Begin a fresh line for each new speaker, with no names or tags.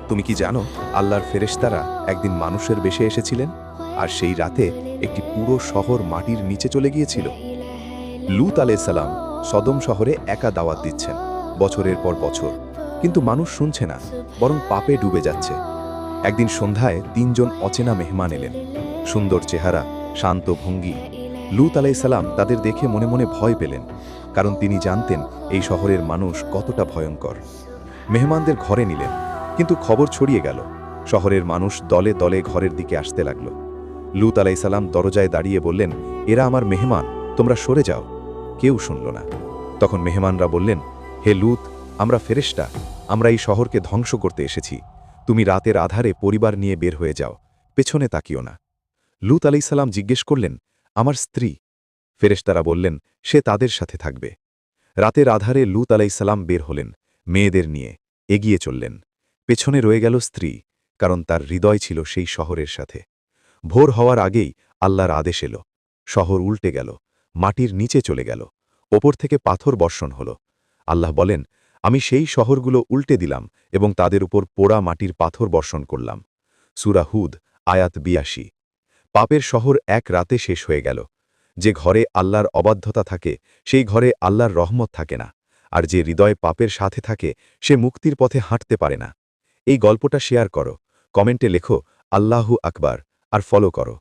তুমি কি জানো আল্লাহর ফেরেশতারা একদিন মানুষের বেশে এসেছিলেন আর সেই রাতে একটি পুরো শহর মাটির নিচে চলে গিয়েছিল। লূত আলাইহিস সালাম সদম শহরে একা দাওয়াত দিচ্ছেন বছরের পর বছর, কিন্তু মানুষ শুনছে না, বরং পাপে ডুবে যাচ্ছে। একদিন সন্ধ্যায় ৩ জন অচেনা মেহমান এলেন, সুন্দর চেহারা, শান্ত ভঙ্গি। লূত আলাইহিস সালাম তাদের দেখে মনে মনে ভয় পেলেন, কারণ তিনি জানতেন এই শহরের মানুষ কতটা ভয়ঙ্কর। মেহমানদের ঘরে নিলেন, কিন্তু খবর ছড়িয়ে গেল। শহরের মানুষ দলে দলে ঘরের দিকে আসতে লাগল। লূত আলাইহিস সালাম দরজায় দাঁড়িয়ে বললেন, এরা আমার মেহমান, তোমরা সরে যাও। কেউ শুনল না। তখন মেহমানরা বললেন, হে লূত, আমরা ফেরেশতা, আমরা এই শহরকে ধ্বংস করতে এসেছি। তুমি রাতের আধারে পরিবার নিয়ে বের হয়ে যাও, পেছনে তাকিও না। লূত আলাইহিস সালাম জিজ্ঞেস করলেন, আমার স্ত্রী? ফেরেশতারা বললেন, সে তাদের সাথে থাকবে। রাতের আধারে লূত আলাইহিস সালাম বের হলেন, মেয়েদের নিয়ে এগিয়ে চললেন। পেছনে রয়ে গেল স্ত্রী, কারণ তার হৃদয় ছিল সেই শহরের সাথে। ভোর হওয়ার আগেই আল্লাহর আদেশ এলো। শহর উল্টে গেল, মাটির নিচে চলে গেল, ওপর থেকে পাথর বর্ষণ হল। আল্লাহ বলেন, আমি সেই শহরগুলো উল্টে দিলাম এবং তাদের উপর পোড়া মাটির পাথর বর্ষণ করলাম। সূরা হুদ আয়াত ৮২। পাপের শহর এক রাতে শেষ হয়ে গেল। যে ঘরে আল্লাহর অবাধ্যতা থাকে সেই ঘরে আল্লাহর রহমত থাকে না, আর যে হৃদয় পাপের সাথে থাকে সে মুক্তির পথে হাঁটতে পারে না। এই গল্পটা শেয়ার করো, কমেন্টে লেখো আল্লাহু আকবার আর ফলো করো।